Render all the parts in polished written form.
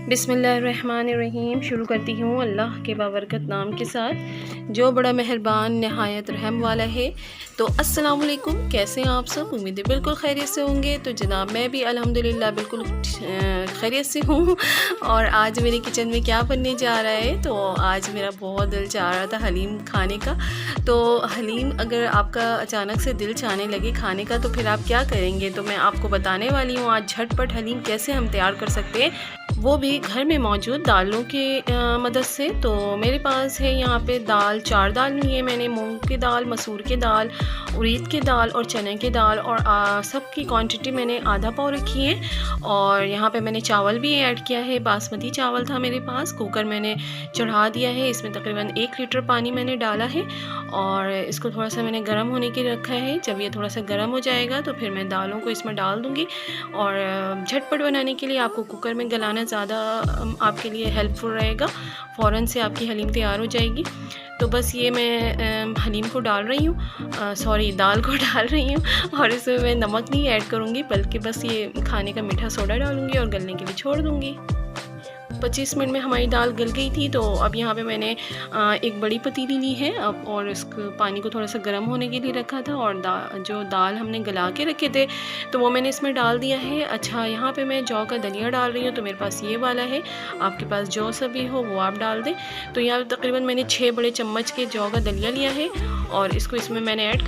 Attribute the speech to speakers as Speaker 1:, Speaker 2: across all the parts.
Speaker 1: बिस्मिल्लाहिर्रहमानिर्रहीम। शुरू करती हूँ अल्लाह के बाबरकत नाम के साथ जो बड़ा मेहरबान नहायत रहम वाला है। तो अस्सलाम वालेकुम, कैसे हैं आप सब? उम्मीद है बिल्कुल खैरियत से होंगे। तो जनाब मैं भी अल्हम्दुलिल्लाह बिल्कुल खैरियत से हूँ। और आज मेरे किचन में क्या बनने जा रहा है, तो आज मेरा बहुत दिल चाह रहा था हलीम खाने का। तो हलीम अगर आपका अचानक से दिल चाहने लगे खाने का तो फिर आप क्या करेंगे, तो मैं आपको बताने वाली हूँ आज झटपट हलीम कैसे हम तैयार कर सकते हैं, वो भी घर में मौजूद दालों की मदद से। तो मेरे पास है यहाँ पे दाल, 4 दाल ली है मैंने। मूंग की दाल, मसूर की दाल, उड़द की दाल और चने की दाल, और सबकी क्वांटिटी मैंने आधा पाव रखी है। और यहाँ पे मैंने चावल भी ऐड किया है, बासमती चावल था मेरे पास। कुकर मैंने चढ़ा दिया है, इसमें तकरीबन 1 लीटर पानी मैंने डाला है और इसको थोड़ा सा मैंने गर्म होने के लिए रखा है। जब ये थोड़ा सा गर्म हो जाएगा तो फिर मैं दालों को इसमें डाल दूँगी। और झटपट बनाने के लिए आपको कुकर में गलाना ज़्यादा आपके लिए हेल्पफुल रहेगा, फ़ौरन से आपकी हलीम तैयार हो जाएगी। तो बस ये मैं हलीम को डाल रही हूँ, सॉरी दाल को डाल रही हूँ। और इसमें मैं नमक नहीं ऐड करूँगी, बल्कि बस ये खाने का मीठा सोडा डालूँगी और गलने के लिए छोड़ दूँगी। 25 मिनट में हमारी दाल गल गई थी। तो अब यहाँ पे मैंने एक बड़ी पतीली ली है अब, और इस पानी को थोड़ा सा गर्म होने के लिए रखा था। और जो दाल हमने गला के रखे थे तो वो मैंने इसमें डाल दिया है। अच्छा, यहाँ पे मैं जौ का दलिया डाल रही हूँ, तो मेरे पास ये वाला है। आपके पास जो सा भी हो वो आप डाल दें। तो यहाँ तकरीबन मैंने 6 बड़े चम्मच के जौ का दलिया लिया है और इसको इसमें मैंने ऐड,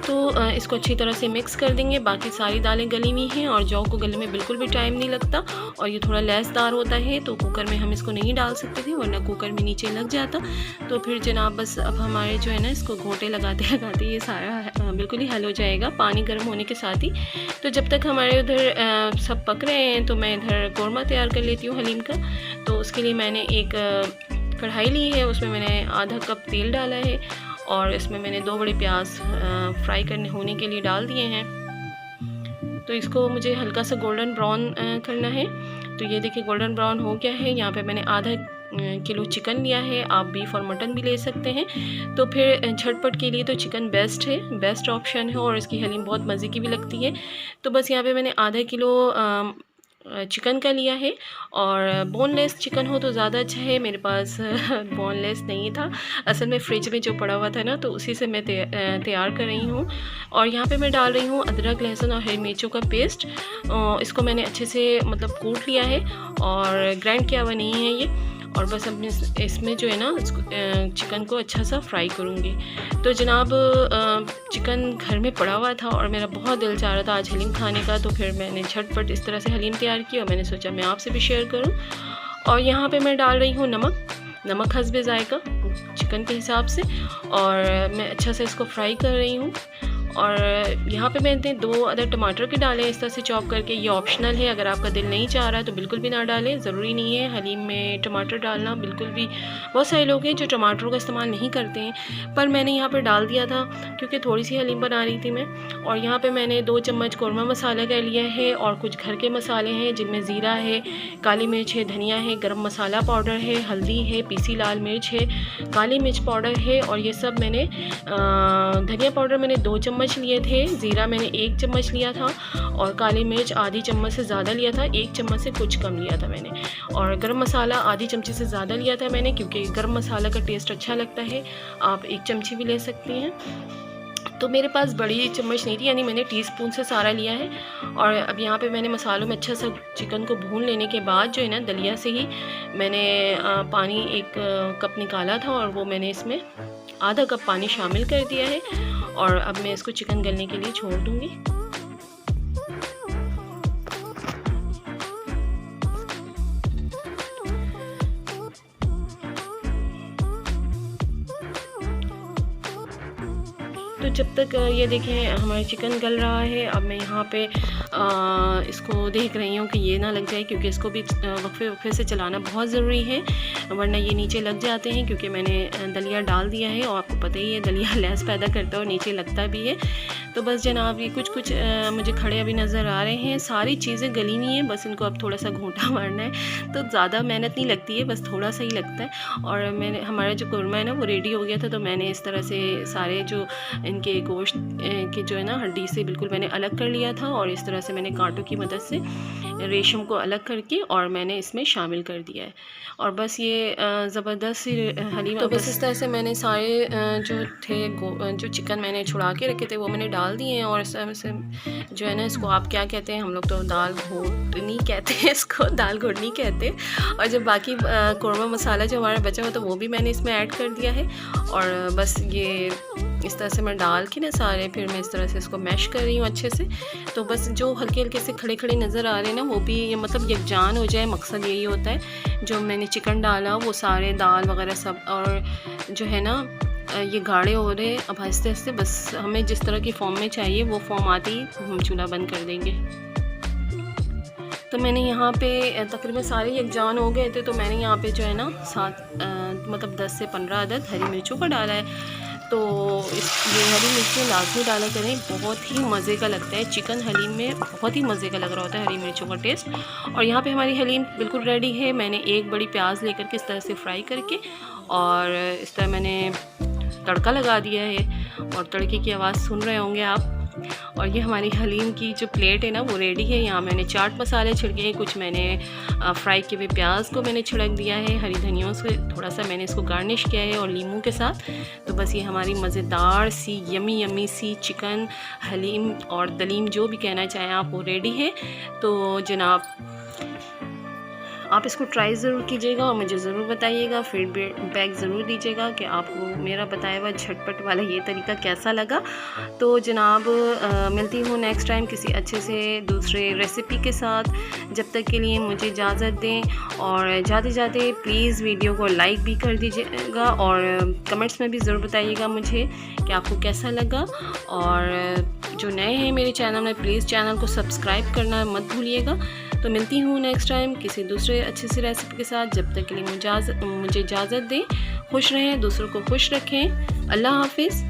Speaker 1: तो इसको अच्छी तरह से मिक्स कर देंगे। बाकी सारी दालें गली हुई हैं और जौ को गलने में बिल्कुल भी टाइम नहीं लगता और ये थोड़ा लैसदार होता है, तो कुकर में हम इसको नहीं डाल सकते थे वरना कुकर में नीचे लग जाता। तो फिर जनाब बस अब हमारे जो है ना, इसको घोंटे लगाते लगाते ये सारा बिल्कुल ही हल हो जाएगा पानी गर्म होने के साथ ही। तो जब तक हमारे उधर सब पक रहे हैं तो मैं इधर कौरमा तैयार कर लेती हूँ हलीम का। तो उसके लिए मैंने एक कढ़ाई ली है, उसमें मैंने आधा कप तेल डाला है और इसमें मैंने 2 बड़े प्याज फ्राई करने होने के लिए डाल दिए हैं। तो इसको मुझे हल्का सा गोल्डन ब्राउन करना है। तो ये देखिए गोल्डन ब्राउन हो गया है। यहाँ पे मैंने आधा किलो चिकन लिया है, आप बीफ और मटन भी ले सकते हैं। तो फिर झटपट के लिए तो चिकन बेस्ट है, बेस्ट ऑप्शन है और इसकी हलीम बहुत मज़े की भी लगती है। तो बस यहाँ पे मैंने आधा किलो चिकन का लिया है और बोनलेस चिकन हो तो ज़्यादा अच्छा है। मेरे पास बोनलेस नहीं था, असल में फ्रिज में जो पड़ा हुआ था ना, तो उसी से मैं तैयार कर रही हूँ। और यहाँ पे मैं डाल रही हूँ अदरक, लहसुन और हरी मिर्चों का पेस्ट। इसको मैंने अच्छे से मतलब कूट लिया है और ग्राइंड किया हुआ नहीं है ये। और बस अब इसमें जो है ना, चिकन को अच्छा सा फ्राई करूँगी। तो जनाब चिकन घर में पड़ा हुआ था और मेरा बहुत दिल चाह रहा था आज हलीम खाने का, तो फिर मैंने झटपट इस तरह से हलीम तैयार की और मैंने सोचा मैं आपसे भी शेयर करूँ। और यहाँ पे मैं डाल रही हूँ नमक हस्बे ज़ायका चिकन के हिसाब से, और मैं अच्छा से इसको फ्राई कर रही हूँ। और यहाँ पे मैंने 2 अदर टमाटर के डाले इस तरह से चॉप करके। ये ऑप्शनल है, अगर आपका दिल नहीं चाह रहा है तो बिल्कुल भी ना डालें, ज़रूरी नहीं है हलीम में टमाटर डालना बिल्कुल भी। बहुत सारे लोग हैं जो टमाटरों का इस्तेमाल नहीं करते हैं, पर मैंने यहाँ पर डाल दिया था क्योंकि थोड़ी सी हलीम बना रही थी मैं। और यहाँ पर मैंने 2 चम्मच कौरमा मसाला का लिया है और कुछ घर के मसाले हैं जिनमें ज़ीरा है, काली मिर्च है, धनिया है, गरम मसाला पाउडर है, हल्दी है, पीसी लाल मिर्च है, काली मिर्च पाउडर है। और ये सब मैंने धनिया पाउडर मैंने 2 चम्मच लिए थे, ज़ीरा मैंने 1 चम्मच लिया था और काली मिर्च आधी चम्मच से ज़्यादा लिया था, 1 चम्मच से कुछ कम लिया था मैंने। और गरम मसाला आधी चमची से ज़्यादा लिया था मैंने, क्योंकि गरम मसाला का टेस्ट अच्छा लगता है। आप 1 चमची भी ले सकती हैं। तो मेरे पास बड़ी चम्मच नहीं थी, यानी मैंने टीस्पून से सारा लिया है। और अब यहाँ पे मैंने मसालों में अच्छा सा चिकन को भून लेने के बाद जो है ना, दलिया से ही मैंने पानी 1 कप निकाला था और वो मैंने इसमें आधा कप पानी शामिल कर दिया है। और अब मैं इसको चिकन गलने के लिए छोड़ दूँगी। तो जब तक ये देखें हमारा चिकन गल रहा है, अब मैं यहाँ पे इसको देख रही हूँ कि ये ना लग जाए, क्योंकि इसको भी वक्फे वक्फे से चलाना बहुत ज़रूरी है, वरना ये नीचे लग जाते हैं। क्योंकि मैंने दलिया डाल दिया है और आपको पता ही है दलिया लैस पैदा करता है और नीचे लगता भी है। तो बस जनाब ये कुछ मुझे खड़े अभी नज़र आ रहे हैं, सारी चीज़ें गली हुई हैं, बस इनको अब थोड़ा सा घूंटा मारना है। तो ज़्यादा मेहनत नहीं लगती है, बस थोड़ा सा ही लगता है। और मैंने हमारा जो कौरमा है ना वो रेडी हो गया था, तो मैंने इस तरह से सारे जो इनके गोश्त के जो है ना हड्डी से बिल्कुल मैंने अलग कर लिया था और इस तरह से मैंने कांटों की मदद से रेशम को अलग करके और मैंने इसमें शामिल कर दिया है। और बस ये ज़बरदस्त सी हलीम। तो बस इस तरह से मैंने सारे जो चिकन मैंने छुड़ा के रखे थे वो मैंने डाल दिए हैं। और इस तरह से जो है ना, इसको आप क्या कहते हैं, हम लोग तो दाल घोटनी कहते हैं, इसको दाल घोटनी कहते हैं। और जब बाकी कौरमा मसाला जो हमारा बचा हुआ तो वो भी मैंने इसमें ऐड कर दिया है। और बस ये इस तरह से मैं डाल के ना सारे, फिर मैं इस तरह से इसको मैश कर रही हूँ अच्छे से। तो बस जो हल्के हल्के से खड़े खड़े नज़र आ रहे हैं ना, वो भी मतलब यकजान हो जाए, मकसद यही होता है। जो मैंने चिकन डाला वो सारे दाल वगैरह सब, और जो है ना ये गाढ़े हो रहे। अब आहिस्ते आहिस्ते बस हमें जिस तरह की फॉर्म में चाहिए वो फॉर्म आती ही हम चूल्हा बंद कर देंगे। तो मैंने यहाँ पे तकरीबन सारे यकजान हो गए थे, तो मैंने यहाँ पे जो है ना 10 से 15 अदद हरी मिर्चों का डाला है। तो ये हरी मिर्चें लाजमी डाला करें, बहुत ही मज़े का लगता है। चिकन हलीम में बहुत ही मज़े का लग रहा होता है हरी मिर्चों का टेस्ट। और यहाँ पे हमारी हलीम बिल्कुल रेडी है। मैंने एक बड़ी प्याज लेकर के इस तरह से फ्राई करके और इस तरह मैंने तड़का लगा दिया है, और तड़के की आवाज़ सुन रहे होंगे आप। और ये हमारी हलीम की जो प्लेट है ना वो रेडी है। यहाँ मैंने चाट मसाले छिड़के हैं, कुछ मैंने फ्राई किए हुए प्याज को मैंने छिड़क दिया है, हरी धनियों से थोड़ा सा मैंने इसको गार्निश किया है और नींबू के साथ। तो बस ये हमारी मज़ेदार सी यमी यमी सी चिकन हलीम और दलीम, जो भी कहना चाहें आप, वो रेडी है। तो जनाब आप इसको ट्राई ज़रूर कीजिएगा और मुझे ज़रूर बताइएगा, फीडबैक ज़रूर दीजिएगा कि आपको मेरा बताया हुआ झटपट वाला ये तरीका कैसा लगा। तो जनाब मिलती हूँ नेक्स्ट टाइम किसी अच्छे से दूसरे रेसिपी के साथ। जब तक के लिए मुझे इजाज़त दें, और जाते जाते प्लीज़ वीडियो को लाइक भी कर दीजिएगा और कमेंट्स में भी ज़रूर बताइएगा मुझे कि आपको कैसा लगा। और जो नए हैं मेरे चैनल में, प्लीज़ चैनल को सब्सक्राइब करना मत भूलिएगा। तो मिलती हूँ नेक्स्ट टाइम किसी दूसरे अच्छी सी रेसिपी के साथ। जब तक के लिए मुझे इजाज़त दें। खुश रहें, दूसरों को खुश रखें। अल्लाह हाफिज़।